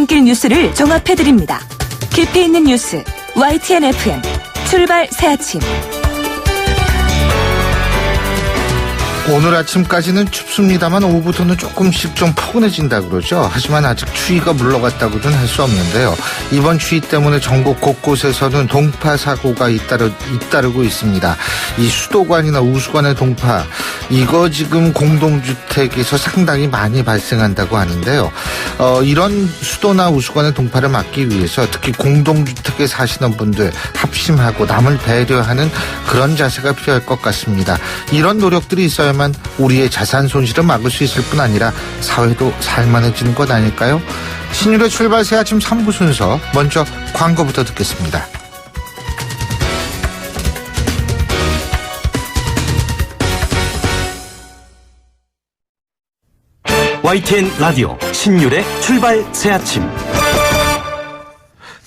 출근길 뉴스를 종합해드립니다. 깊이 있는 뉴스 YTN FM 출발 새아침. 오늘 아침까지는 춥습니다만 오후부터는 조금씩 좀 포근해진다 그러죠. 하지만 아직 추위가 물러갔다고는 할 수 없는데요. 이번 추위 때문에 전국 곳곳에서는 동파 사고가 잇따르고 있습니다. 이 수도관이나 우수관의 동파, 이거 지금 공동주택에서 상당히 많이 발생한다고 하는데요. 이런 수도나 우수관의 동파를 막기 위해서 특히 공동주택에 사시는 분들 합심하고 남을 배려하는 그런 자세가 필요할 것 같습니다. 이런 노력들이 있어야만 우리의 자산 손실을 막을 수 있을 뿐 아니라 사회도 살만해지는 것 아닐까요? 신율의 출발 새 아침 3부 순서, 먼저 광고부터 듣겠습니다. YTN 라디오 신율의 출발 새 아침.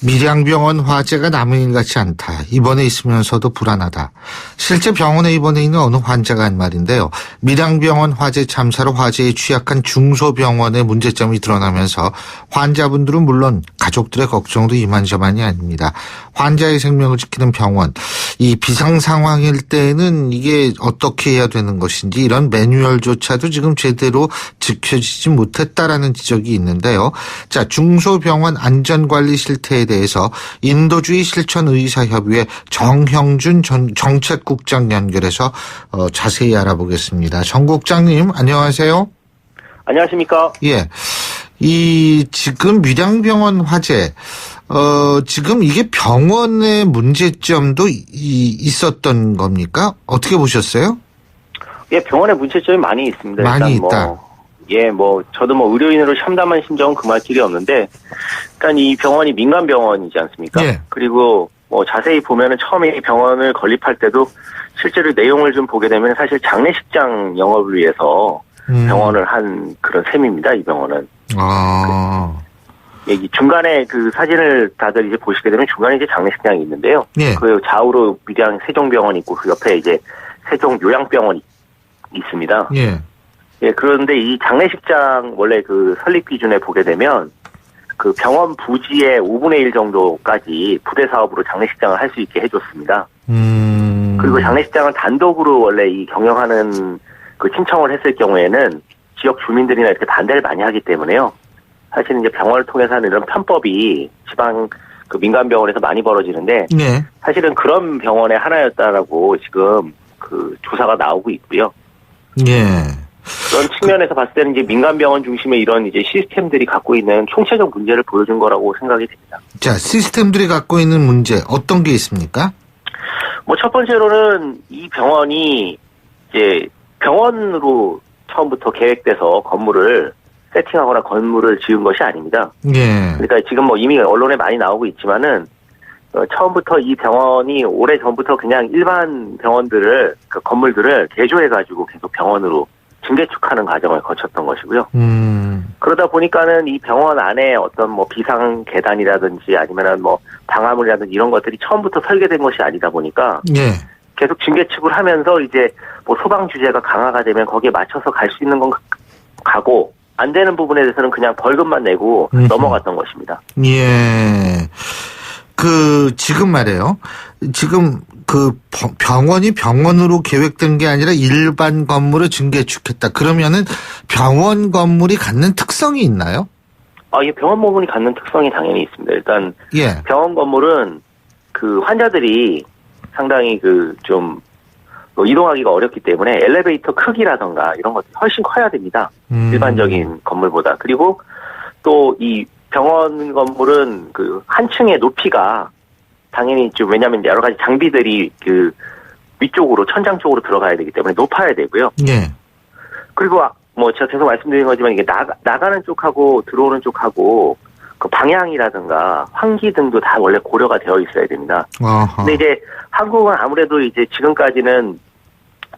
밀양병원 화재가 남의 일 같지 않다. 입원해 있으면서도 불안하다. 실제 병원에 입원해 있는 어느 환자가 한 말인데요. 밀양병원 화재 참사로 화재에 취약한 중소병원의 문제점이 드러나면서 환자분들은 물론 가족들의 걱정도 이만저만이 아닙니다. 환자의 생명을 지키는 병원, 이 비상 상황일 때는 이게 어떻게 해야 되는 것인지 이런 매뉴얼조차도 지금 제대로 지켜지지 못했다라는 지적이 있는데요. 자, 중소병원 안전관리 실태에 대해서 인도주의 실천의사협의회 정형준 정책국장 연결해서 자세히 알아보겠습니다. 정 국장님, 안녕하세요. 안녕하십니까? 예. 이 지금 밀양병원 화재, 지금 이게 병원의 문제점도 있었던 겁니까? 어떻게 보셨어요? 예, 병원에 문제점이 많이 있습니다. 많이 있다. 저도 의료인으로 참담한 심정은 금할 길이 없는데, 일단 이 병원이 민간병원이지 않습니까? 예. 그리고 자세히 보면은 처음에 이 병원을 건립할 때도 실제로 내용을 좀 보게 되면 사실 장례식장 영업을 위해서 병원을 한 그런 셈입니다, 이 병원은. 이 중간에 그 사진을 다들 이제 보시게 되면 중간에 이제 장례식장이 있는데요. 예. 그 좌우로 밀양 세종병원이 있고 그 옆에 이제 세종 요양병원이 있습니다. 예. 예, 그런데 이 장례식장 원래 그 설립 기준에 보게 되면 그 병원 부지의 5분의 1 정도까지 부대 사업으로 장례식장을 할 수 있게 해줬습니다. 그리고 장례식장을 단독으로 원래 이 경영하는 그 신청을 했을 경우에는 지역 주민들이나 이렇게 반대를 많이 하기 때문에요. 사실 이제 병원을 통해서 하는 이런 편법이 지방 그 민간병원에서 많이 벌어지는데, 네. 사실은 그런 병원의 하나였다라고 지금 그 조사가 나오고 있고요. 예. 그런 측면에서 봤을 때는 이제 민간병원 중심의 이런 이제 시스템들이 갖고 있는 총체적 문제를 보여준 거라고 생각이 됩니다. 자, 시스템들이 갖고 있는 문제 어떤 게 있습니까? 첫 번째로는 이 병원이 이제 병원으로 처음부터 계획돼서 건물을 세팅하거나 건물을 지은 것이 아닙니다. 예. 그러니까 지금 이미 언론에 많이 나오고 있지만은 처음부터 이 병원이 오래 전부터 그냥 일반 병원들을 그 건물들을 개조해가지고 계속 병원으로 증개축하는 과정을 거쳤던 것이고요. 그러다 보니까는 이 병원 안에 어떤 비상 계단이라든지 아니면은 방화문이라든지 이런 것들이 처음부터 설계된 것이 아니다 보니까 예. 계속 증개축을 하면서 이제 소방 규제가 강화가 되면 거기에 맞춰서 갈 수 있는 건 가고 안 되는 부분에 대해서는 그냥 벌금만 내고 넘어갔던 것입니다. 예. 지금 말이에요. 지금 병원이 병원으로 계획된 게 아니라 일반 건물을 증개축했다. 그러면은 병원 건물이 갖는 특성이 있나요? 예, 병원 건물이 갖는 특성이 당연히 있습니다. 일단, 예. 병원 건물은 그 환자들이 상당히 좀 이동하기가 어렵기 때문에 엘리베이터 크기라던가 이런 것들이 훨씬 커야 됩니다. 일반적인 건물보다. 그리고 또 이 병원 건물은 한 층의 높이가 당연히 왜냐하면 여러 가지 장비들이 위쪽으로 천장 쪽으로 들어가야 되기 때문에 높아야 되고요. 예. 그리고 제가 계속 말씀드린 거지만 이게 나가는 쪽하고 들어오는 쪽하고 그 방향이라든가 환기 등도 다 원래 고려가 되어 있어야 됩니다. 어허. 근데 이제 한국은 아무래도 이제 지금까지는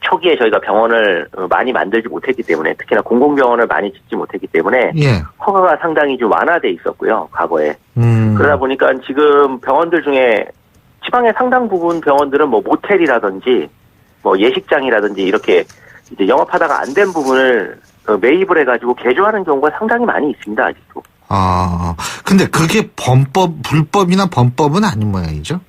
초기에 저희가 병원을 많이 만들지 못했기 때문에 특히나 공공병원을 많이 짓지 못했기 때문에 예. 허가가 상당히 좀 완화돼 있었고요, 과거에. 그러다 보니까 지금 병원들 중에 지방의 상당 부분 병원들은 모텔이라든지 예식장이라든지 이렇게 이제 영업하다가 안 된 부분을 매입을 해가지고 개조하는 경우가 상당히 많이 있습니다, 아직도. 근데 그게 불법이나 범법은 아닌 모양이죠?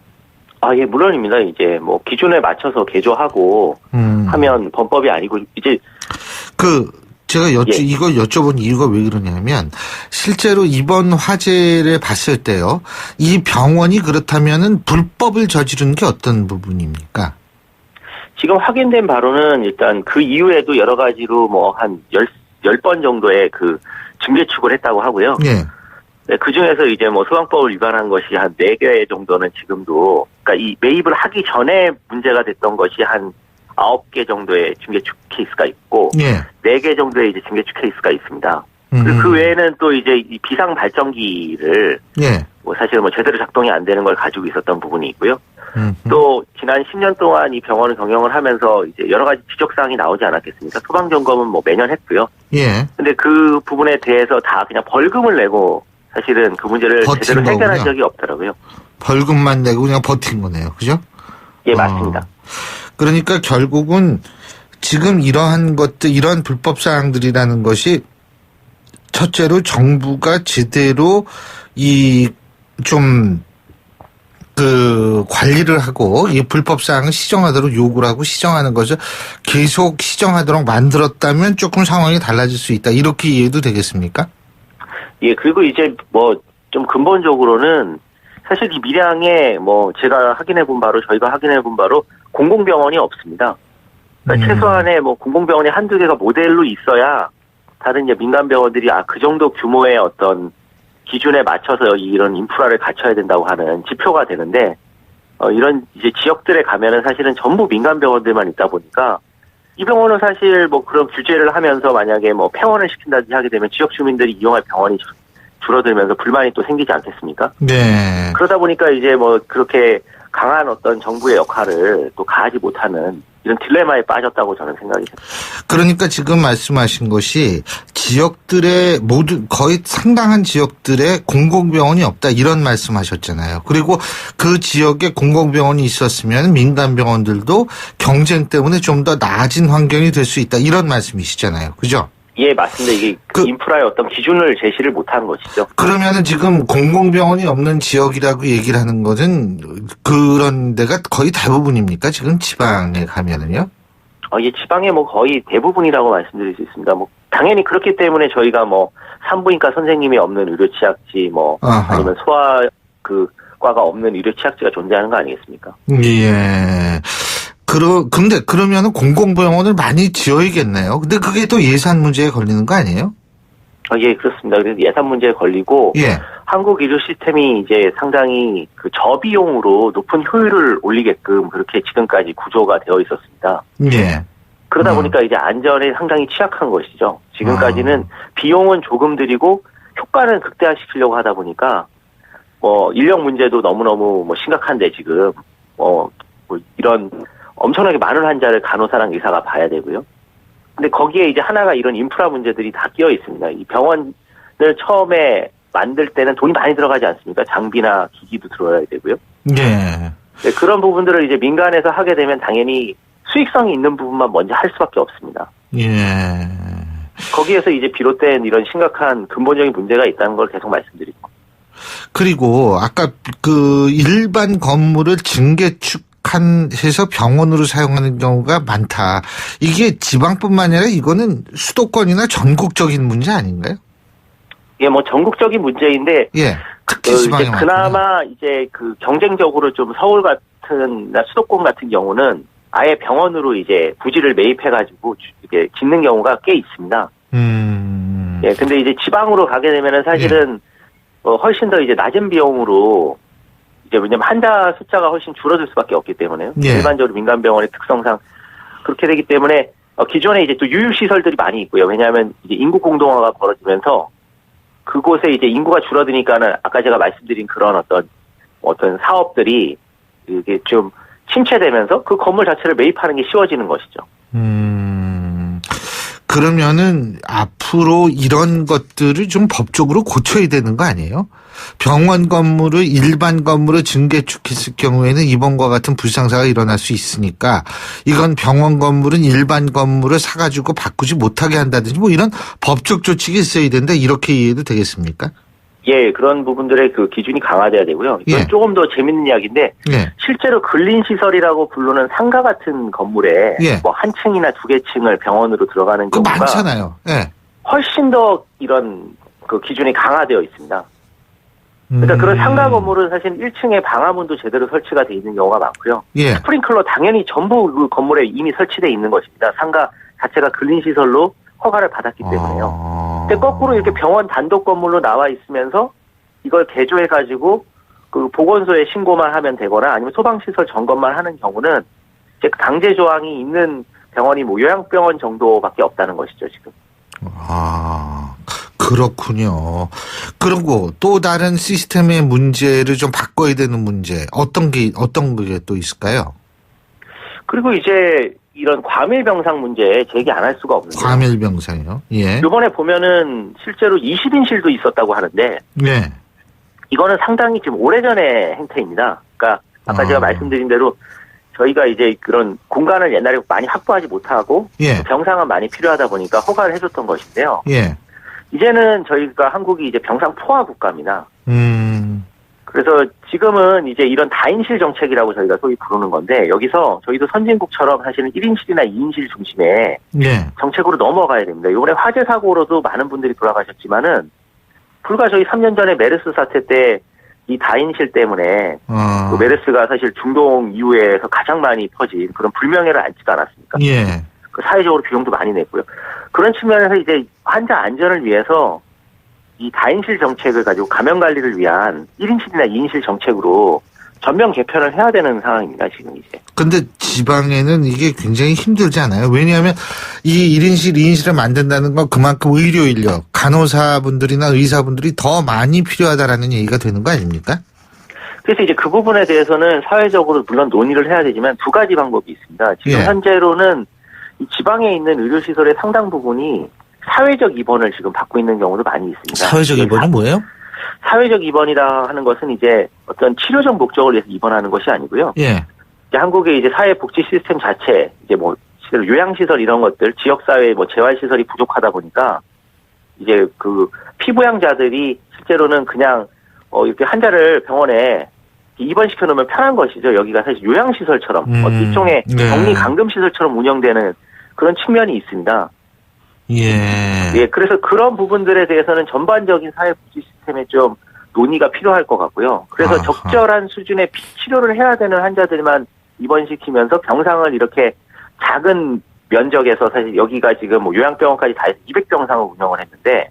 예, 물론입니다. 이제 뭐 기준에 맞춰서 개조하고 하면 범법이 아니고 이제 제가 이걸 여쭤본 이유가 왜 그러냐면 실제로 이번 화재를 봤을 때요. 이 병원이 그렇다면은 불법을 저지른 게 어떤 부분입니까? 지금 확인된 바로는 일단 그 이후에도 여러 가지로 뭐 한 10번 정도의 그 증개축을 했다고 하고요. 예. 네, 그 중에서 이제 뭐 소방법을 위반한 것이 한 4개 정도는 지금도, 그러니까 이 매입을 하기 전에 문제가 됐던 것이 한 9개 정도의 증개축 케이스가 있고, 예. 4개 정도의 이제 증개축 케이스가 있습니다. 그리고 그 외에는 또 이제 이 비상 발전기를, 예. 뭐 사실 뭐 제대로 작동이 안 되는 걸 가지고 있었던 부분이 있고요. 또 지난 10년 동안 이 병원을 경영을 하면서 이제 여러 가지 지적사항이 나오지 않았겠습니까? 소방 점검은 뭐 매년 했고요. 예. 근데 그 부분에 대해서 다 그냥 벌금을 내고 사실은 그 문제를 제대로 해결한 거군요. 적이 없더라고요. 벌금만 내고 그냥 버틴 거네요. 그죠? 예, 맞습니다. 그러니까 결국은 지금 이러한 것들, 이러한 불법 사항들이라는 것이 첫째로 정부가 제대로 관리를 하고 이 불법 사항을 시정하도록 요구를 하고 시정하는 것을 계속 시정하도록 만들었다면 조금 상황이 달라질 수 있다. 이렇게 이해도 되겠습니까? 예, 그리고 이제 뭐 좀 근본적으로는 사실 이 밀양에 뭐 제가 저희가 확인해 본 바로 공공병원이 없습니다. 그러니까 최소한의 뭐 공공병원이 한두 개가 모델로 있어야 다른 이제 민간병원들이 그 정도 규모의 어떤 기준에 맞춰서 이런 인프라를 갖춰야 된다고 하는 지표가 되는데, 이런 이제 지역들에 가면은 사실은 전부 민간병원들만 있다 보니까 이 병원은 사실 뭐 그런 규제를 하면서 만약에 뭐 폐원을 시킨다든지 하게 되면 지역 주민들이 이용할 병원이 줄어들면서 불만이 또 생기지 않겠습니까? 네. 그러다 보니까 이제 뭐 그렇게 강한 어떤 정부의 역할을 또 가하지 못하는 이런 딜레마에 빠졌다고 저는 생각이 듭니다. 그러니까 지금 말씀하신 것이 지역들의 거의 상당한 지역들의 공공병원이 없다 이런 말씀하셨잖아요. 그리고 그 지역에 공공병원이 있었으면 민간병원들도 경쟁 때문에 좀 더 나아진 환경이 될 수 있다 이런 말씀이시잖아요. 그죠? 예, 맞습니다. 이게 인프라의 어떤 기준을 제시를 못한 것이죠. 그러면은 지금 공공병원이 없는 지역이라고 얘기를 하는 것은 그런 데가 거의 대부분입니까? 지금 지방에 가면은요? 예, 지방의 뭐 거의 대부분이라고 말씀드릴 수 있습니다. 뭐 당연히 그렇기 때문에 저희가 뭐 산부인과 선생님이 없는 의료취약지 아니면 소아 과가 없는 의료취약지가 존재하는 거 아니겠습니까? 예. 근데 그러면은 공공병원을 많이 지어야겠네요. 근데 그게 또 예산 문제에 걸리는 거 아니에요? 예, 그렇습니다. 그래서 예산 문제에 걸리고, 예. 한국 의료 시스템이 이제 상당히 저비용으로 높은 효율을 올리게끔 그렇게 지금까지 구조가 되어 있었습니다. 예. 그러다 보니까 이제 안전에 상당히 취약한 것이죠. 지금까지는 비용은 조금 들이고 효과는 극대화시키려고 하다 보니까 인력 문제도 너무너무 심각한데 지금 이런 엄청나게 많은 환자를 간호사랑 의사가 봐야 되고요. 근데 거기에 이제 하나가 이런 인프라 문제들이 다 끼어 있습니다. 이 병원을 처음에 만들 때는 돈이 많이 들어가지 않습니까? 장비나 기기도 들어야 되고요. 예. 네, 그런 부분들을 이제 민간에서 하게 되면 당연히 수익성이 있는 부분만 먼저 할 수밖에 없습니다. 예. 거기에서 이제 비롯된 이런 심각한 근본적인 문제가 있다는 걸 계속 말씀드리고. 그리고 아까 일반 건물을 증개축해서 병원으로 사용하는 경우가 많다. 이게 지방뿐만 아니라 이거는 수도권이나 전국적인 문제 아닌가요? 예, 전국적인 문제인데. 예. 특히 지방에 이제 그나마 이제 경쟁적으로 좀 서울 같은 수도권 같은 경우는 아예 병원으로 이제 부지를 매입해가지고 이게 짓는 경우가 꽤 있습니다. 예, 근데 이제 지방으로 가게 되면은 사실은 훨씬 더 이제 낮은 비용으로 이제 왜냐면 환자 숫자가 훨씬 줄어들 수밖에 없기 때문에요. 예. 일반적으로 민간병원의 특성상 그렇게 되기 때문에 기존에 이제 또 유휴시설들이 많이 있고요. 왜냐하면 이제 인구 공동화가 벌어지면서 그곳에 이제 인구가 줄어드니까는 아까 제가 말씀드린 그런 어떤 사업들이 이게 좀 침체되면서 그 건물 자체를 매입하는 게 쉬워지는 것이죠. 그러면은 앞으로 이런 것들을 좀 법적으로 고쳐야 되는 거 아니에요? 병원 건물을 일반 건물을 증개축했을 경우에는 이번과 같은 불상사가 일어날 수 있으니까 이건 병원 건물은 일반 건물을 사가지고 바꾸지 못하게 한다든지 이런 법적 조치가 있어야 된다 이렇게 이해도 되겠습니까? 예, 그런 부분들의 그 기준이 강화돼야 되고요. 이건 예. 조금 더 재밌는 이야기인데 예. 실제로 근린시설이라고 부르는 상가 같은 건물에 예. 뭐 한 층이나 두 개 층을 병원으로 들어가는 그거 경우가 많잖아요. 예. 훨씬 더 이런 그 기준이 강화되어 있습니다. 그러니까 그런 상가 건물은 사실 1층에 방화문도 제대로 설치가 돼 있는 경우가 많고요. 예. 스프링클러 당연히 전부 그 건물에 이미 설치돼 있는 것입니다. 상가 자체가 근린시설로 허가를 받았기 때문에요. 근데 거꾸로 이렇게 병원 단독 건물로 나와 있으면서 이걸 개조해가지고 그 보건소에 신고만 하면 되거나 아니면 소방시설 점검만 하는 경우는 이제 강제 조항이 있는 병원이 뭐 요양병원 정도밖에 없다는 것이죠, 지금. 아, 그렇군요. 그리고 또 다른 시스템의 문제를 좀 바꿔야 되는 문제, 어떤 게 또 있을까요? 그리고 이제 이런 과밀병상 문제 제기 안 할 수가 없는데. 과밀병상이요? 예. 이번에 보면은 실제로 20인실도 있었다고 하는데 네. 이거는 상당히 지금 오래전의 행태입니다. 그러니까 아까 제가 말씀드린 대로 저희가 이제 그런 공간을 옛날에 많이 확보하지 못하고 예. 병상은 많이 필요하다 보니까 허가를 해줬던 것인데요. 예. 이제는 저희가 한국이 이제 병상 포화 국가입니다. 그래서 지금은 이제 이런 다인실 정책이라고 저희가 소위 부르는 건데 여기서 저희도 선진국처럼 사실은 1인실이나 2인실 중심의 예. 정책으로 넘어가야 됩니다. 이번에 화재 사고로도 많은 분들이 돌아가셨지만은 불과 저희 3년 전에 메르스 사태 때 이 다인실 때문에 그 메르스가 사실 중동 이후에서 가장 많이 퍼진 그런 불명예를 안지도 않았습니까? 예. 그 사회적으로 비용도 많이 냈고요. 그런 측면에서 이제 환자 안전을 위해서 이 다인실 정책을 가지고 감염 관리를 위한 1인실이나 2인실 정책으로 전면 개편을 해야 되는 상황입니다, 지금 이제. 근데 지방에는 이게 굉장히 힘들지 않아요? 왜냐하면 이 1인실, 2인실을 만든다는 건 그만큼 의료 인력, 간호사분들이나 의사분들이 더 많이 필요하다라는 얘기가 되는 거 아닙니까? 그래서 이제 그 부분에 대해서는 사회적으로 물론 논의를 해야 되지만 두 가지 방법이 있습니다. 지금 예. 현재로는 이 지방에 있는 의료시설의 상당 부분이 사회적 입원을 지금 받고 있는 경우도 많이 있습니다. 사회적 입원이 뭐예요? 사회적 입원이라 하는 것은 이제 어떤 치료적 목적을 위해서 입원하는 것이 아니고요. 예. 이제 한국의 이제 사회복지 시스템 자체, 이제 뭐 요양시설 이런 것들, 지역사회 뭐 재활시설이 부족하다 보니까 이제 그 피부양자들이 실제로는 그냥 이렇게 환자를 병원에 입원시켜 놓으면 편한 것이죠. 여기가 사실 요양시설처럼 일종의 네. 격리 감금시설처럼 운영되는 그런 측면이 있습니다. 예. 예, 그래서 그런 부분들에 대해서는 전반적인 사회복지 시스템에 좀 논의가 필요할 것 같고요. 그래서 아하. 적절한 수준의 치료를 해야 되는 환자들만 입원시키면서 병상을 이렇게 작은 면적에서 사실 여기가 지금 뭐 요양병원까지 다 해서 200병상을 운영을 했는데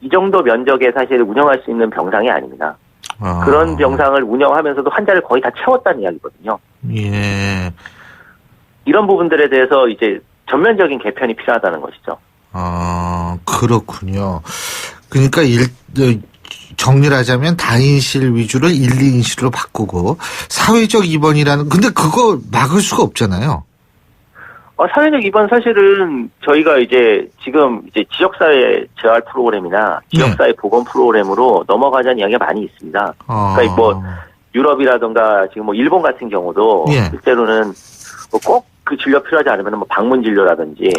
이 정도 면적에 사실 운영할 수 있는 병상이 아닙니다. 그런 병상을 운영하면서도 환자를 거의 다 채웠다는 이야기거든요. 예. 이런 부분들에 대해서 이제 전면적인 개편이 필요하다는 것이죠. 그렇군요. 그러니까 정리를 하자면 다인실 위주로 1, 2인실로 바꾸고 사회적 입원이라는 근데 그거 막을 수가 없잖아요. 사회적 입원 사실은 저희가 이제 지금 이제 지역사회 재활 프로그램이나 지역사회 보건 프로그램으로 넘어가자는 이야기가 많이 있습니다. 그러니까 뭐 유럽이라든가 지금 뭐 일본 같은 경우도 예. 실제로는 뭐 꼭 그 진료 필요하지 않으면 뭐 방문 진료라든지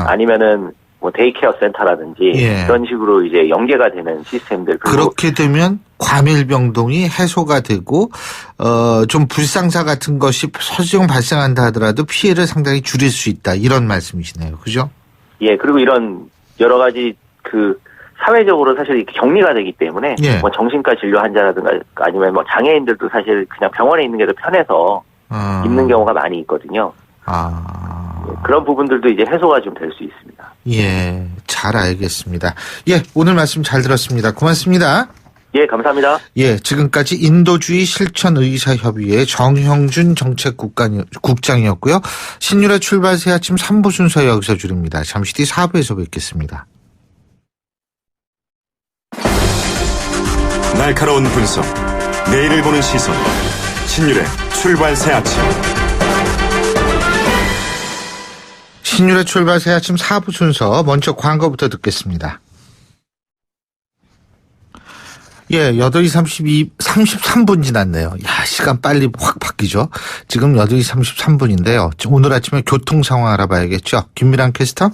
아니면은 뭐 데이케어 센터라든지 예. 그런 식으로 이제 연계가 되는 시스템들. 그렇게 되면 과밀병동이 해소가 되고 좀 불상사 같은 것이 서지금 발생한다 하더라도 피해를 상당히 줄일 수 있다 이런 말씀이시네요. 그죠? 예, 그리고 이런 여러 가지 그 사회적으로 사실 이렇게 격리가 되기 때문에 예. 뭐 정신과 진료 환자라든가 아니면 뭐 장애인들도 사실 그냥 병원에 있는 게 더 편해서 있는 경우가 많이 있거든요. 그런 부분들도 이제 해소가 좀 될 수 있습니다. 예, 잘 알겠습니다. 예, 오늘 말씀 잘 들었습니다. 고맙습니다. 예, 감사합니다. 예, 지금까지 인도주의 실천의사협의회 정형준 정책국장이었고요. 신율의 출발 새 아침 3부 순서 여기서 줄입니다. 잠시 뒤 4부에서 뵙겠습니다. 날카로운 분석, 내일을 보는 시선, 신율의 출발 새 아침. 신율의 출발 새 아침 4부 순서 먼저 광고부터 듣겠습니다. 예, 8시 33분 지났네요. 야, 시간 빨리 확 바뀌죠. 지금 8시 33분인데요. 오늘 아침에 교통 상황 알아봐야겠죠. 김미랑 캐스터?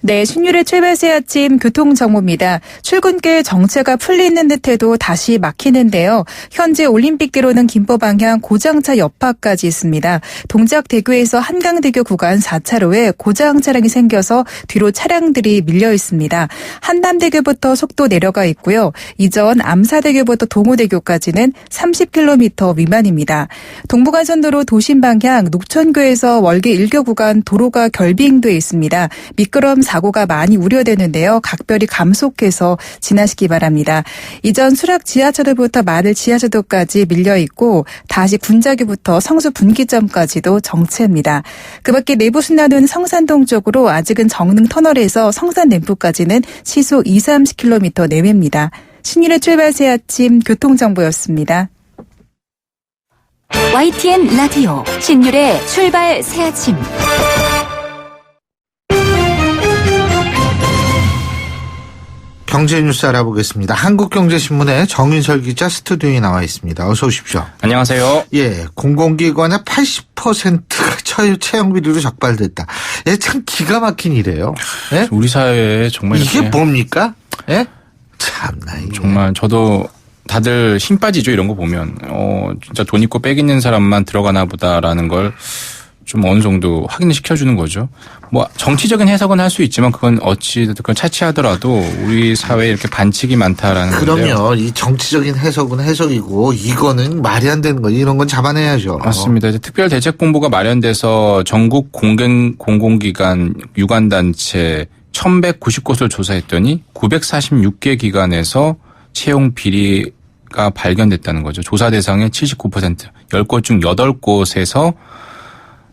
네, 신율의 출발새 아침 교통정보입니다. 출근길 정체가 풀리는 듯해도 다시 막히는데요. 현재 올림픽대로는 김포 방향 고장차 여파까지 있습니다. 동작대교에서 한강대교 구간 4차로에 고장 차량이 생겨서 뒤로 차량들이 밀려 있습니다. 한남대교부터 속도 내려가 있고요. 이전 암사대교부터 동호대교까지는 30km 미만입니다. 동부간선도로 도심 방향 녹천교에서 월계 1교 구간 도로가 결빙돼 있습니다. 미끄럼 사고가 많이 우려되는데요. 각별히 감속해서 지나시기 바랍니다. 이전 수락 지하차도부터 마늘 지하차도까지 밀려 있고 다시 군자교부터 성수 분기점까지도 정체입니다. 그 밖에 내부 순환은 성산동 쪽으로 아직은 정릉 터널에서 성산 램프까지는 시속 20-30km 내외입니다. 신일의 출발새 아침 교통정보였습니다. YTN 라디오 신율의 출발 새 아침. 경제 뉴스 알아보겠습니다. 한국경제신문의 정인설 기자 스튜디오에 나와 있습니다. 어서 오십시오. 안녕하세요. 예, 공공기관의 80%가 채용 비리로 적발됐다. 예, 참 기가 막힌 일이에요. 예? 우리 사회에 정말 이게 이렇게 뭡니까? 예? 참나 이게. 정말 저도 다들 힘 빠지죠. 이런 거 보면 진짜 돈 있고 빽 있는 사람만 들어가나 보다라는 걸 좀 어느 정도 확인을 시켜주는 거죠. 뭐 정치적인 해석은 할 수 있지만 그건 어찌됐든 그건 차치하더라도 우리 사회에 이렇게 반칙이 많다라는 건데요. 그럼요. 이 정치적인 해석은 해석이고 이거는 말이 안 되는 거지. 이런 건 잡아내야죠. 맞습니다. 이제 특별대책본부가 마련돼서 전국 공공기관 유관단체 1190곳을 조사했더니 946개 기관에서 채용 비리가 발견됐다는 거죠. 조사 대상의 79%, 10곳 중 8곳에서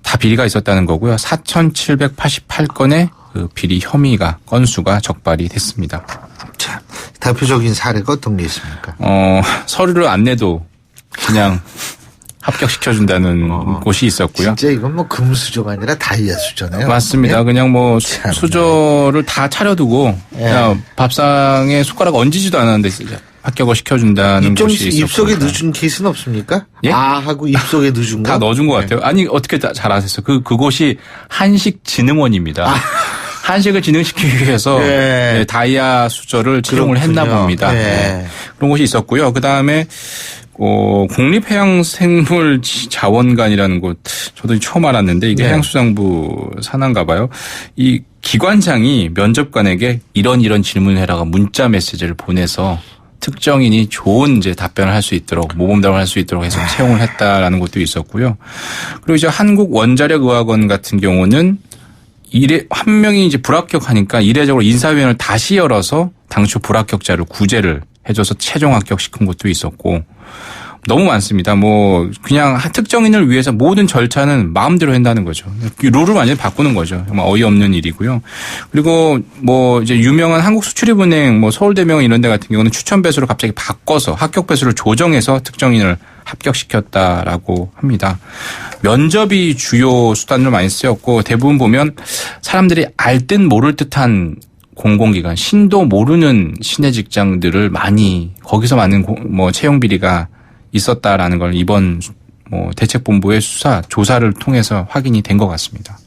다 비리가 있었다는 거고요. 4,788건의 그 비리 혐의가 건수가 적발이 됐습니다. 자, 대표적인 사례가 어떤 게 있습니까? 서류를 안 내도 그냥 합격시켜준다는 곳이 있었고요. 진짜 이건 뭐 금수저가 아니라 다이아 수저네요. 맞습니다. 예? 그냥 뭐 참, 수저를 다 차려두고 그냥 밥상에 숟가락 얹지도 않았는데 합격을 시켜준다는 곳이 있었고. 입속에 넣어준 케이스는 없습니까? 예? 아 하고 입속에 넣어준 거? 다 넣어준 것 같아요. 아니 어떻게 잘 아셨어요? 그곳이 한식진흥원입니다. 한식을 진흥시키기 위해서 네. 다이아 수저를 채용을 했나 봅니다. 네. 그런 곳이 있었고요. 그다음에 국립해양생물자원관이라는 곳 저도 처음 알았는데 이게 네. 해양수산부 산하인가 봐요. 이 기관장이 면접관에게 이런 질문을 해라가 문자 메시지를 보내서 특정인이 좋은 이제 답변을 할 수 있도록 모범답을 할 수 있도록 해서 채용을 했다라는 것도 있었고요. 그리고 이제 한국원자력의학원 같은 경우는 한 명이 이제 불합격하니까 이례적으로 인사위원회를 다시 열어서 당초 불합격자를 구제를 해줘서 최종 합격시킨 것도 있었고 너무 많습니다. 뭐 그냥 특정인을 위해서 모든 절차는 마음대로 한다는 거죠. 룰을 완전히 바꾸는 거죠. 정말 어이없는 일이고요. 그리고 뭐 이제 유명한 한국수출입은행, 뭐 서울대병원 이런 데 같은 경우는 추천 배수를 갑자기 바꿔서 합격 배수를 조정해서 특정인을 합격시켰다라고 합니다. 면접이 주요 수단으로 많이 쓰였고 대부분 보면 사람들이 알 듯 모를 듯한 공공기관, 신도 모르는 시내 직장들을 많이 거기서 많은 채용 비리가 있었다라는 걸 이번 대책본부의 수사 조사를 통해서 확인이 된 것 같습니다.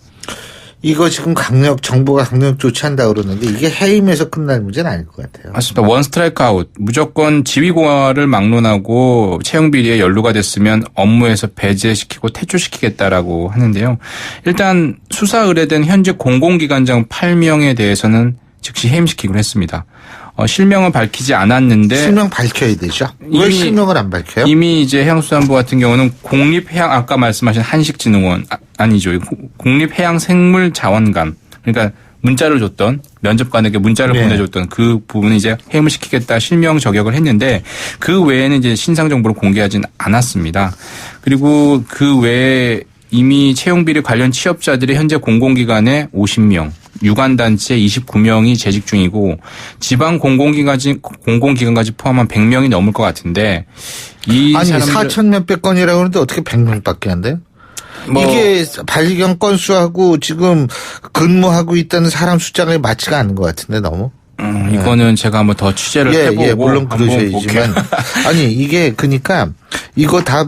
이거 지금 정부가 강력 조치한다 그러는데 이게 해임에서 끝날 문제는 아닐 것 같아요. 맞습니다. 원 스트라이크 아웃. 무조건 지위고하를 막론하고 채용 비리에 연루가 됐으면 업무에서 배제시키고 퇴출시키겠다라고 하는데요. 일단 수사 의뢰된 현재 공공기관장 8명에 대해서는 즉시 해임시키기로 했습니다. 실명은 밝히지 않았는데 실명 밝혀야 되죠. 왜 실명을 안 밝혀요? 이미 이제 해양수산부 같은 경우는 국립해양 아까 말씀하신 한식진흥원 아니죠. 국립해양생물자원관 그러니까 문자를 줬던 면접관에게 문자를 네. 보내줬던 그 부분을 이제 해임을 시키겠다 실명 저격을 했는데 그 외에는 이제 신상 정보를 공개하진 않았습니다. 그리고 그 외에 이미 채용비리 관련 취업자들이 현재 공공기관에 50명, 유관단체 29명이 재직 중이고 지방 공공기관까지 포함한 100명이 넘을 것 같은데 아니 4천 몇백 건이라고 하는데 어떻게 100명밖에 안 돼요? 이게 발령 건수하고 지금 근무하고 있다는 사람 숫자가 맞지가 않는 것 같은데 너무. 이거는 제가 한번 더 취재를 해보고 예, 물론 한번 그러셔야지만 볼게요. 아니 이게 그러니까 이거 다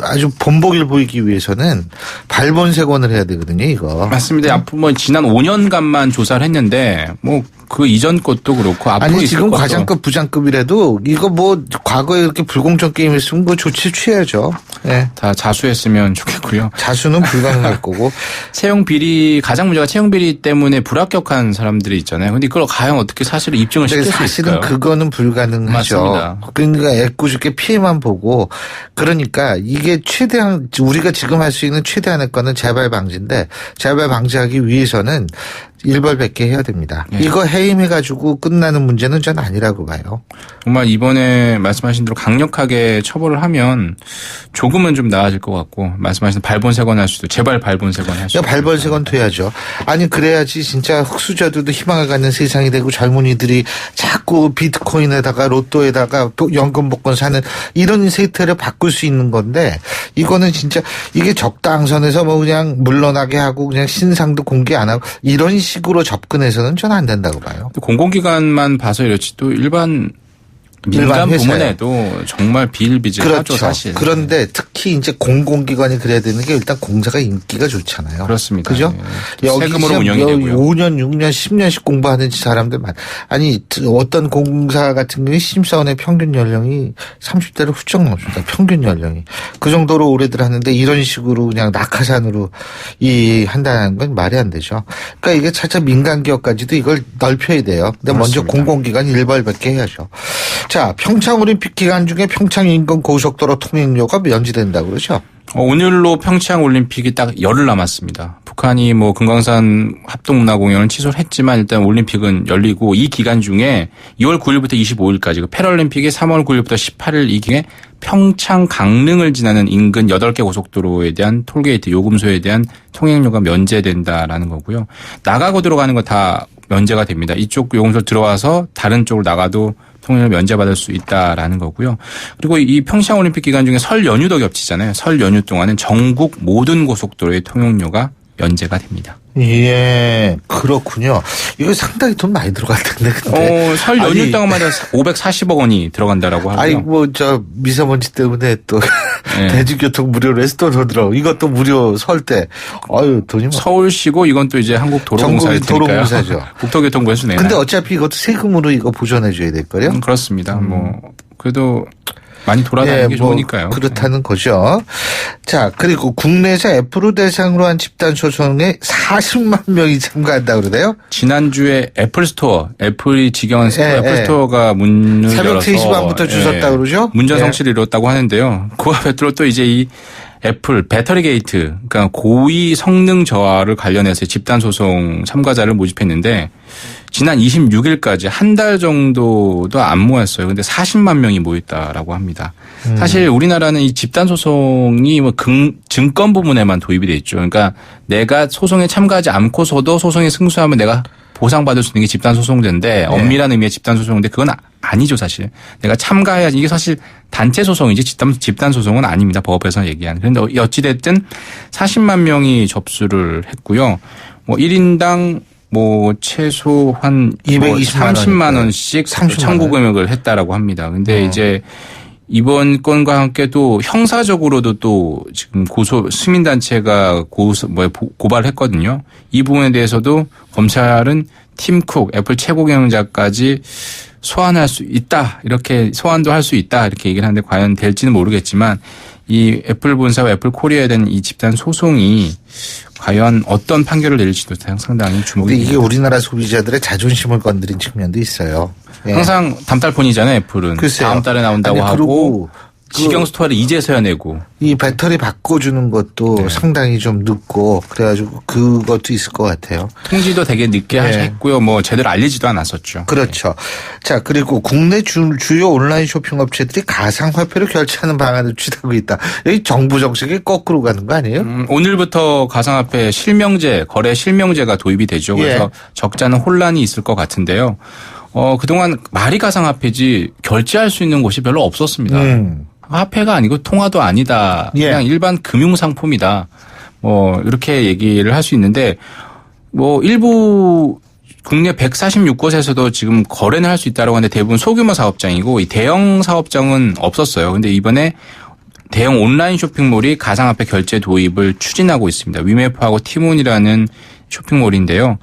아주 본보기를 보이기 위해서는 발본색원을 해야 되거든요. 이거 맞습니다. 앞으로 뭐 지난 5년간만 조사를 했는데 뭐 그 이전 것도 그렇고 앞으로 아니 있을 지금 것도 과장급 부장급이라도 이거 뭐 과거에 이렇게 불공정 게임 했으면 그 조치 취해야죠. 예. 다 자수했으면 좋겠고요. 자수는 불가능할 거고. 채용 비리 가장 문제가 채용 비리 때문에 불합격한 사람들이 있잖아요. 근데 그걸 과연 어떻게 사실을 입증을 시킬 수 사실은 있을까요? 그거는 불가능하죠. 맞습니다. 그러니까 애꿎게 피해만 보고 그러니까 이게 최대한 우리가 지금 할 수 있는 최대한의 거는 재발 방지인데 재발 방지하기 위해서는 일벌백계 해야 됩니다. 네. 이거 해임해가지고 끝나는 문제는 전 아니라고 봐요. 정말 이번에 말씀하신 대로 강력하게 처벌을 하면 조금은 좀 나아질 것 같고 말씀하신 발본색원 할 수도 제발 발본색원 할 수도 발본색원 돼야죠. 아니 그래야지 진짜 흑수저들도 희망을 갖는 세상이 되고 젊은이들이 자꾸 비트코인에다가 로또에다가 연금 복권 사는 이런 세태를 바꿀 수 있는 건데 이거는 진짜 이게 적당선에서 뭐 그냥 물러나게 하고 그냥 신상도 공개 안 하고 이런 식으로 접근해서는 저는 안 된다고 봐요. 공공기관만 봐서 이렇지 또 일반 민간 부문에도 정말 비일비재하죠. 그렇죠. 사실. 그런데 특히 이제 공공기관이 그래야 되는 게 일단 공사가 인기가 좋잖아요. 그렇습니다. 그죠? 예. 여기 세금으로 운영이 되고요. 5년, 6년, 10년씩 공부하는 사람들 아니 어떤 공사 같은 경우에 신입사원의 평균 연령이 30대를 훌쩍 넘습니다. 평균 연령이. 그 정도로 오래들 하는데 이런 식으로 그냥 낙하산으로 한다는 건 말이 안 되죠. 그러니까 이게 차차 민간 기업까지도 이걸 넓혀야 돼요. 근데 먼저 그렇습니다. 공공기관 일벌백계 해야죠. 자, 평창올림픽 기간 중에 평창 인근 고속도로 통행료가 면제된다고 그러죠? 오늘로 평창 올림픽이 딱 열흘 남았습니다. 북한이 뭐 금강산 합동문화공연은 취소를 했지만 일단 올림픽은 열리고 이 기간 중에 2월 9일부터 25일까지 그 패럴림픽이 3월 9일부터 18일 이 기간에 평창 강릉을 지나는 인근 8개 고속도로에 대한 톨게이트 요금소에 대한 통행료가 면제된다라는 거고요. 나가고 들어가는 거 다 면제가 됩니다. 이쪽 요금소 들어와서 다른 쪽으로 나가도 통행료 면제받을 수 있다라는 거고요. 그리고 이 평창 올림픽 기간 중에 설 연휴도 겹치잖아요. 설 연휴 동안은 전국 모든 고속도로의 통행료가 면제가 됩니다. 예, 그렇군요. 이거 상당히 돈 많이 들어갈 텐데, 근데. 설 연휴 동안만 540억 원이 들어간다라고 하고요. 아니, 미세먼지 때문에 또 네. 대중교통 무료로 해서 또 들어. 이것도 무료 설 때. 돈이 뭐. 서울시고 이건 또 이제 한국도로공사일 테니까요. 도로공사죠. 국토교통부에서 내나. 근데 어차피 이것도 세금으로 이거 보전해줘야 될 거요? 그렇습니다. 그래도 많이 돌아다니는 게 좋으니까요. 그렇다는 거죠. 자, 그리고 국내에서 애플을 대상으로 한 집단 소송에 40만 명이 참가한다 그러네요. 지난주에 애플스토어, 애플이 직영한 애플스토어가 문을 새벽 열어서 3시반부터 주셨다 그러죠? 문전 성시를 이뤘다고 하는데요. 그와 별도로 또 이제 이 애플 배터리 게이트, 그러니까 고의 성능 저하를 관련해서 집단 소송 참가자를 모집했는데 지난 26일까지 한 달 정도도 안 모았어요. 근데 40만 명이 모였다라고 합니다. 사실 우리나라는 이 집단 소송이 뭐 증권 부문에만 도입이 돼 있죠. 그러니까 내가 소송에 참가하지 않고서도 소송에 승소하면 내가 보상받을 수 있는 게 집단소송제인데 엄밀한 의미의 집단소송인데 그건 아니죠 사실. 내가 참가해야지. 이게 사실 단체 소송이지 집단 소송은 아닙니다. 법에서 얘기하는. 그런데 어찌됐든 40만 명이 접수를 했고요. 뭐 1인당 뭐 최소한 30만 원씩 청구 금액을 했다라고 합니다. 근데 이제 이번 건과 함께 또 형사적으로도 또 지금 시민단체가 고발을 했거든요. 이 부분에 대해서도 검찰은 팀 쿡, 애플 최고 경영자까지 소환할 수 있다. 이렇게 소환도 할 수 있다. 이렇게 얘기를 하는데 과연 될지는 모르겠지만 이 애플 본사와 애플 코리아에 대한 이 집단 소송이 과연 어떤 판결을 내릴지도 상당히 주목이 됩니다. 이게 우리나라 소비자들의 자존심을 건드린 측면도 있어요. 예. 항상 담달폰이잖아요, 애플은. 글쎄요. 다음 달에 나온다고 하고 직영 스토어를 이제서야 내고. 이 배터리 바꿔주는 것도 상당히 좀 늦고 그래가지고 그것도 있을 것 같아요. 통지도 되게 늦게 했고요. 뭐 제대로 알리지도 않았었죠. 그렇죠. 자, 그리고 국내 주요 온라인 쇼핑 업체들이 가상화폐로 결제하는 방안을 취하고 있다. 여기 정부 정책이 거꾸로 가는 거 아니에요? 오늘부터 가상화폐 거래 실명제가 도입이 되죠. 그래서 적잖은 혼란이 있을 것 같은데요. 그동안 말이 가상화폐지 결제할 수 있는 곳이 별로 없었습니다. 화폐가 아니고 통화도 아니다. 그냥 일반 금융상품이다. 이렇게 얘기를 할 수 있는데 일부 국내 146곳에서도 지금 거래는 할 수 있다고 하는데 대부분 소규모 사업장이고 이 대형 사업장은 없었어요. 근데 이번에 대형 온라인 쇼핑몰이 가상화폐 결제 도입을 추진하고 있습니다. 위메프하고 티몬이라는 쇼핑몰인데요.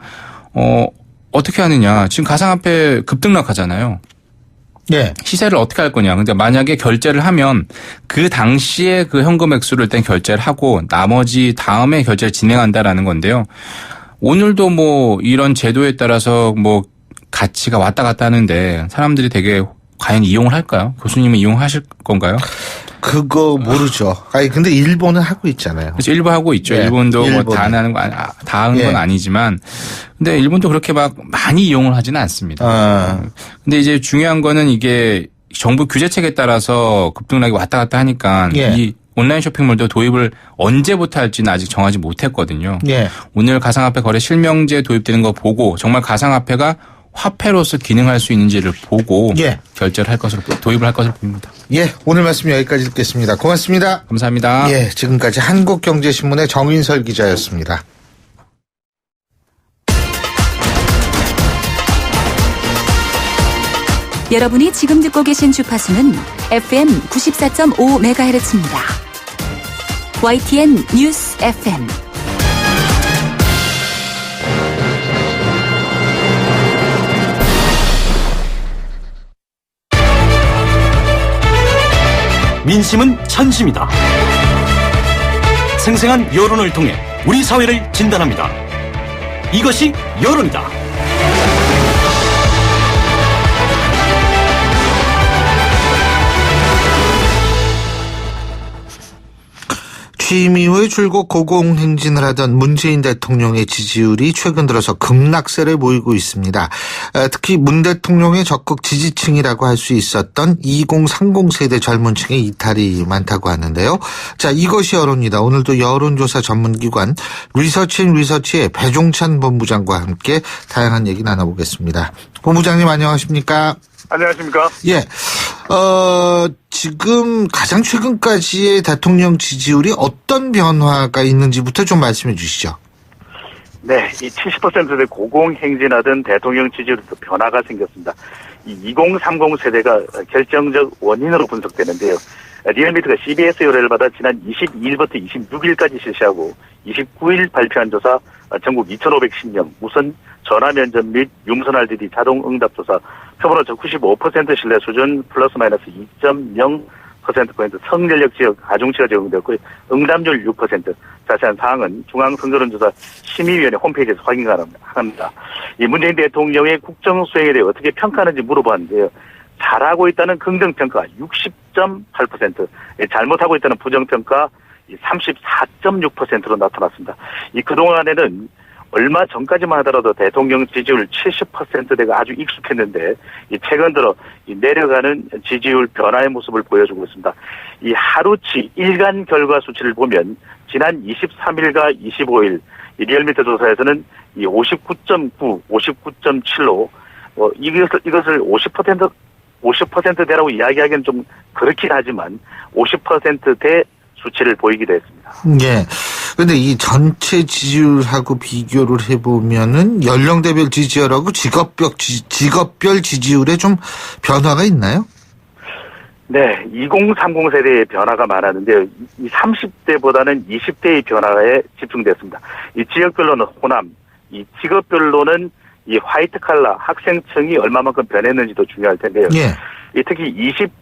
어떻게 하느냐. 지금 가상화폐 급등락하잖아요. 예. 시세를 어떻게 할 거냐. 근데 만약에 결제를 하면 그 당시에 그 현금 액수를 일단 결제를 하고 나머지 다음에 결제를 진행한다라는 건데요. 오늘도 뭐 이런 제도에 따라서 뭐 가치가 왔다 갔다 하는데 사람들이 되게 과연 이용을 할까요? 교수님은 이용하실 건가요? 그거 모르죠. 아니 근데 일본은 하고 있잖아요. 그래서 일부 하고 있죠. 예, 일본도 뭐 일본은. 다 하는 거 다 하는 건 예. 아니지만, 근데 일본도 그렇게 막 많이 이용을 하지는 않습니다. 근데 이제 중요한 거는 이게 정부 규제책에 따라서 급등락이 왔다 갔다 하니까 예. 이 온라인 쇼핑몰도 도입을 언제부터 할지는 아직 정하지 못했거든요. 예. 오늘 가상화폐 거래 실명제 도입되는 거 보고 정말 가상화폐가 화폐로서 기능할 수 있는지를 보고 예. 결제를 할 것으로 도입을 할 것으로 보입니다. 예, 오늘 말씀 여기까지 듣겠습니다. 고맙습니다. 감사합니다. 예, 지금까지 한국경제신문의 정인설 기자였습니다. 여러분이 지금 듣고 계신 주파수는 FM 94.5MHz입니다. YTN 뉴스 FM. 민심은 천심이다. 생생한 여론을 통해 우리 사회를 진단합니다. 이것이 여론이다. 취임 이후에 줄곧 고공행진을 하던 문재인 대통령의 지지율이 최근 들어서 급락세를 보이고 있습니다. 특히 문 대통령의 적극 지지층이라고 할 수 있었던 2030 세대 젊은 층의 이탈이 많다고 하는데요. 자, 이것이 여론이다. 오늘도 여론조사 전문기관 리서치앤리서치의 배종찬 본부장과 함께 다양한 얘기 나눠보겠습니다. 본부장님 안녕하십니까? 안녕하십니까? 예. 지금 가장 최근까지의 대통령 지지율이 어떤 변화가 있는지부터 좀 말씀해 주시죠. 네, 이 70%대 고공행진하던 대통령 지지율에서 변화가 생겼습니다. 이 2030 세대가 결정적 원인으로 분석되는데요. 리얼미터가 CBS 의뢰를 받아 지난 22일부터 26일까지 실시하고 29일 발표한 조사 전국 2,510명 우선 전화 면접 및 유무선 RDD 자동 응답 조사 표본오 95% 신뢰 수준 플러스 마이너스 2.0%포인트 성연령 지역 가중치가 적용되었고 응답률 6%. 자세한 사항은 중앙선거론조사 심의위원회 홈페이지에서 확인 가능합니다. 이 문재인 대통령의 국정 수행에 대해 어떻게 평가하는지 물어봤는데요. 잘하고 있다는 긍정평가 60.8%, 잘못하고 있다는 부정평가 34.6%로 나타났습니다. 이 그동안에는 얼마 전까지만 하더라도 대통령 지지율 70%대가 아주 익숙했는데 이 최근 들어 이 내려가는 지지율 변화의 모습을 보여주고 있습니다. 이 하루치 일간 결과 수치를 보면 지난 23일과 25일 이 리얼미터 조사에서는 이 59.9, 59.7로 이것을 50%대라고 이야기하기는 좀 그렇긴 하지만 50%대 수치를 보이기도 했습니다. 예. 근데 이 전체 지지율하고 비교를 해보면은 연령대별 지지율하고 직업별 지지율에 좀 변화가 있나요? 네, 2030 세대의 변화가 많았는데요. 이 30대보다는 20대의 변화에 집중됐습니다. 이 지역별로는 호남, 이 직업별로는 이 화이트 칼라 학생층이 얼마만큼 변했는지도 중요할 텐데요. 예. 특히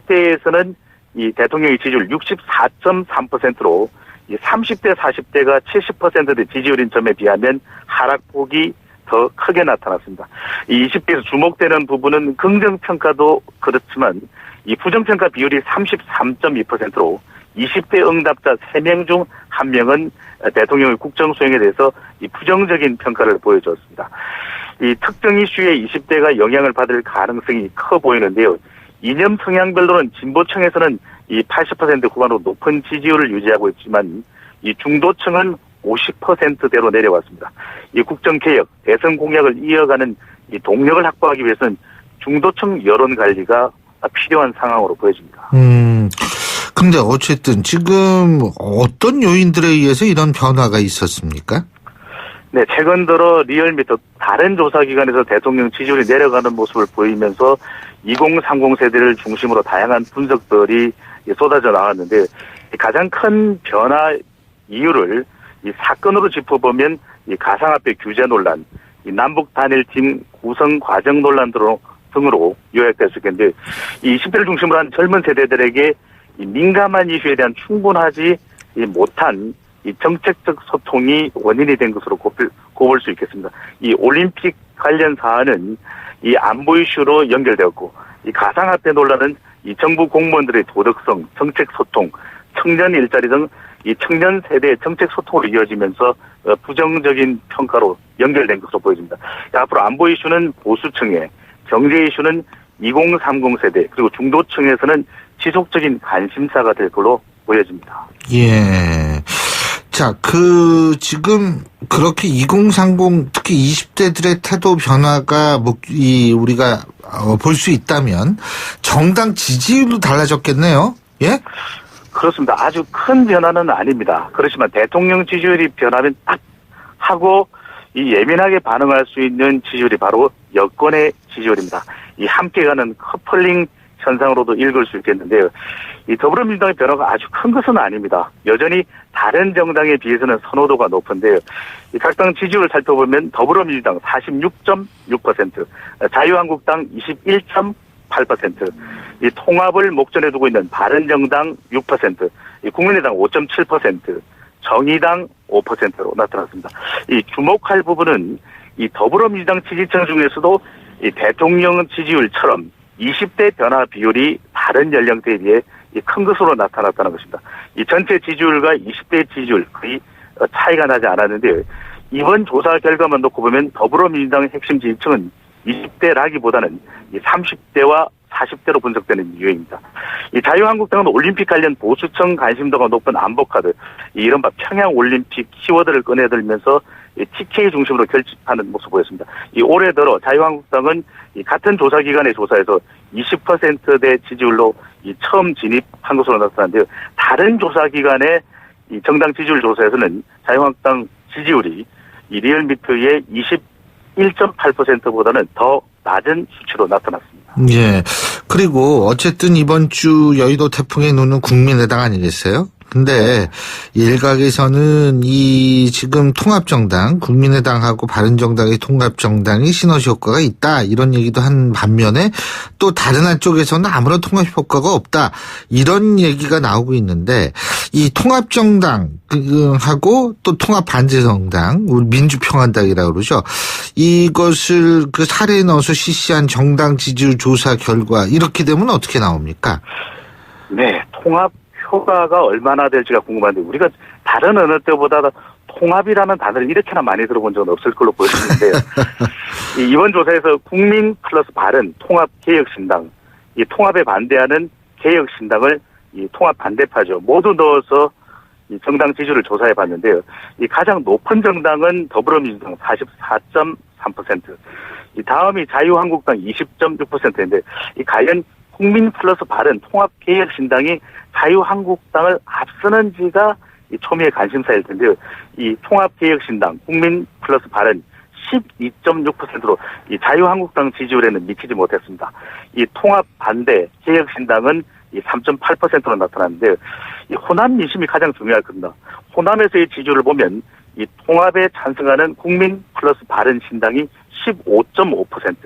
20대에서는 이 대통령의 지지율 64.3%로 이 30대, 40대가 70%대 지지율인 점에 비하면 하락폭이 더 크게 나타났습니다. 이 20대에서 주목되는 부분은 긍정평가도 그렇지만 이 부정평가 비율이 33.2%로 20대 응답자 3명 중 1명은 대통령의 국정 수행에 대해서 이 부정적인 평가를 보여줬습니다. 이 특정 이슈에 20대가 영향을 받을 가능성이 커 보이는데요. 이념 성향별로는 진보층에서는 이 80% 후반으로 높은 지지율을 유지하고 있지만 이 중도층은 50%대로 내려왔습니다. 이 국정개혁, 대선 공약을 이어가는 이 동력을 확보하기 위해서는 중도층 여론 관리가 필요한 상황으로 보여집니다. 근데 어쨌든 지금 어떤 요인들에 의해서 이런 변화가 있었습니까? 네, 최근 들어 리얼미 등 다른 조사기관에서 대통령 지지율이 내려가는 모습을 보이면서 2030 세대를 중심으로 다양한 분석들이 쏟아져 나왔는데 가장 큰 변화 이유를 이 사건으로 짚어보면 이 가상화폐 규제 논란, 이 남북 단일팀 구성 과정 논란 등으로 요약될 수 있겠는데 이 20대를 중심으로 한 젊은 세대들에게 이 민감한 이슈에 대한 충분하지 못한 이 정책적 소통이 원인이 된 것으로 꼽을 수 있겠습니다. 이 올림픽 관련 사안은 이 안보 이슈로 연결되었고 이 가상화폐 논란은 이 정부 공무원들의 도덕성, 정책 소통, 청년 일자리 등 이 청년 세대의 정책 소통으로 이어지면서 부정적인 평가로 연결된 것으로 보여집니다. 앞으로 안보 이슈는 보수층에, 경제 이슈는 2030 세대, 그리고 중도층에서는 지속적인 관심사가 될 걸로 보여집니다. 예. 자, 지금 그렇게 2030, 특히 20대들의 태도 변화가 우리가 볼 수 있다면 정당 지지율도 달라졌겠네요. 예? 그렇습니다. 아주 큰 변화는 아닙니다. 그렇지만 대통령 지지율이 변하면 딱 하고 이 예민하게 반응할 수 있는 지지율이 바로 여권의 지지율입니다. 이 함께 가는 커플링 현상으로도 읽을 수 있겠는데요. 이 더불어민주당의 변화가 아주 큰 것은 아닙니다. 여전히 다른 정당에 비해서는 선호도가 높은데요. 이 각 당 지지율을 살펴보면 더불어민주당 46.6%, 자유한국당 21.8%, 이 통합을 목전에 두고 있는 바른정당 6%, 이 국민의당 5.7%, 정의당 5%로 나타났습니다. 이 주목할 부분은 이 더불어민주당 지지층 중에서도 이 대통령 지지율처럼 20대 변화 비율이 다른 연령대에 비해 큰 것으로 나타났다는 것입니다. 이 전체 지지율과 20대 지지율 거의 차이가 나지 않았는데 이번 조사 결과만 놓고 보면 더불어민주당의 핵심 지지층은 20대라기보다는 30대와 40대로 분석되는 이유입니다. 이 자유한국당은 올림픽 관련 보수층 관심도가 높은 안보카드, 이른바 평양올림픽 키워드를 꺼내들면서 TK 중심으로 결집하는 모습을 보였습니다. 이 올해 들어 자유한국당은 이 같은 조사기관의 조사에서 20%대 지지율로 이 처음 진입한 것으로 나타났는데요. 다른 조사기관의 이 정당 지지율 조사에서는 자유한국당 지지율이 이 리얼미터의 21.8%보다는 더 낮은 수치로 나타났습니다. 예. 그리고 어쨌든 이번 주 여의도 태풍의 눈은 국민의당 아니겠어요? 근데 일각에서는 이 지금 통합정당, 국민의당하고 바른정당의 통합정당이 시너지 효과가 있다, 이런 얘기도 한 반면에 또 다른 한쪽에서는 아무런 통합 효과가 없다, 이런 얘기가 나오고 있는데 이 통합정당하고 또 통합반대정당, 우리 민주평화당이라고 그러죠. 이것을 그 사례에 넣어서 실시한 정당 지지율 조사 결과 이렇게 되면 어떻게 나옵니까? 네, 통합 효과가 얼마나 될지가 궁금한데 우리가 다른 어느 때보다 통합이라는 단어를 이렇게나 많이 들어본 적은 없을 걸로 보여지는데요. 이번 조사에서 국민 플러스 바른 통합개혁신당, 이 통합에 반대하는 개혁신당을 이 통합 반대파죠, 모두 넣어서 이 정당 지지율을 조사해 봤는데요. 이 가장 높은 정당은 더불어민주당 44.3%, 이 다음이 자유한국당 20.6%인데 이 과연 국민 플러스 바른 통합개혁신당이 자유한국당을 앞서는지가 이 초미의 관심사일 텐데요. 이 통합개혁신당, 국민 플러스 바른 12.6%로 이 자유한국당 지지율에는 미치지 못했습니다. 이 통합 반대 개혁신당은 이 3.8%로 나타났는데요. 이 호남 민심이 가장 중요할 겁니다. 호남에서의 지지율을 보면 이 통합에 찬성하는 국민 플러스 바른 신당이 15.5%,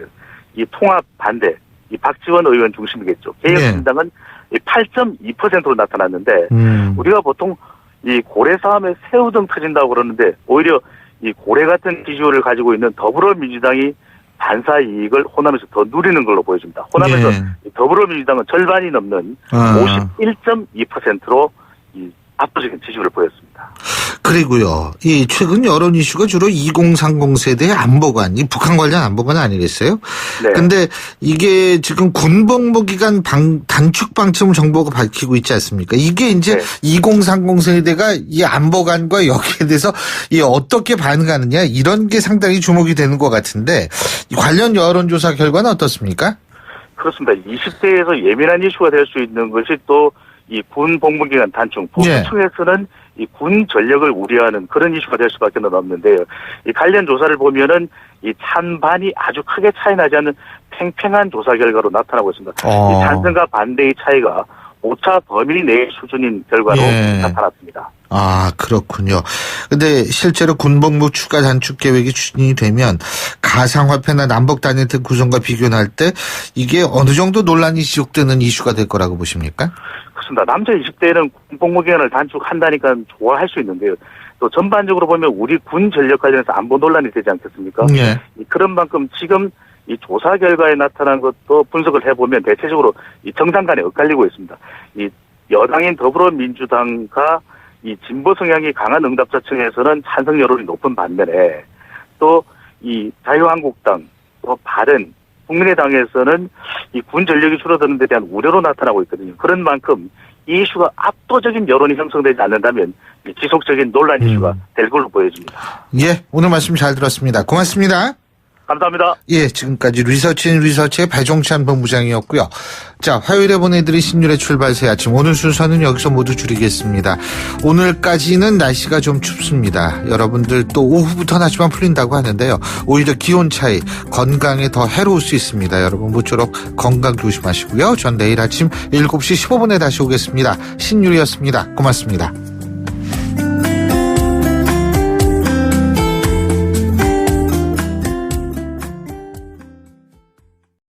이 통합 반대, 이 박지원 의원 중심이겠죠. 개혁신당은 네. 8.2%로 나타났는데 우리가 보통 이 고래 싸움에 새우등 터진다고 그러는데 오히려 이 고래 같은 지지율을 가지고 있는 더불어민주당이 반사 이익을 호남에서 더 누리는 걸로 보여집니다. 호남에서 네. 더불어민주당은 절반이 넘는 51.2%로 이 압도적인 지지율을 보였습니다. 그리고요, 이 최근 여론 이슈가 주로 2030 세대의 안보관, 이 북한 관련 안보관 아니겠어요? 네. 근데 이게 지금 군복무 기간 단축 방침 정부가 밝히고 있지 않습니까? 이게 이제 네. 2030 세대가 이 안보관과 여기에 대해서 이 어떻게 반응하느냐, 이런 게 상당히 주목이 되는 것 같은데 관련 여론조사 결과는 어떻습니까? 그렇습니다. 20대에서 예민한 이슈가 될 수 있는 것이 또 이 군 복무기간 단축, 보수층에서는 이 군 전력을 우려하는 그런 이슈가 될 수밖에 없는데요. 이 관련 조사를 보면은 이 찬반이 아주 크게 차이 나지 않는 팽팽한 조사 결과로 나타나고 있습니다. 이 찬성과 반대의 차이가 오차 범위 내의 수준인 결과로 나타났습니다. 아, 그렇군요. 근데 실제로 군복무 추가 단축 계획이 추진이 되면 가상화폐나 남북 단일 등 구성과 비교할 때 이게 어느 정도 논란이 지속되는 이슈가 될 거라고 보십니까? 그렇습니다. 남자 20대는 군복무 기간을 단축한다니까 좋아할 수 있는데요. 또 전반적으로 보면 우리 군 전력 관련해서 안보 논란이 되지 않겠습니까? 예. 그런 만큼 지금 이 조사 결과에 나타난 것도 분석을 해보면 대체적으로 이 정당 간에 엇갈리고 있습니다. 이 여당인 더불어민주당과 이 진보 성향이 강한 응답자층에서는 찬성 여론이 높은 반면에 또 이 자유한국당, 또 바른, 국민의당에서는 이 군 전력이 줄어드는 데 대한 우려로 나타나고 있거든요. 그런 만큼 이 이슈가 압도적인 여론이 형성되지 않는다면 지속적인 논란 이슈가 될 걸로 보여집니다. 예, 오늘 말씀 잘 들었습니다. 고맙습니다. 감사합니다. 예, 지금까지 리서치의 배종찬 본부장이었고요. 자, 화요일에 보내드린 신율의 출발새 아침 오늘 순서는 여기서 모두 줄이겠습니다. 오늘까지는 날씨가 좀 춥습니다. 여러분들 또 오후부터 날씨만 풀린다고 하는데요. 오히려 기온 차이 건강에 더 해로울 수 있습니다. 여러분 모쪼록 건강 조심하시고요. 전 내일 아침 7시 15분에 다시 오겠습니다. 신율이었습니다. 고맙습니다.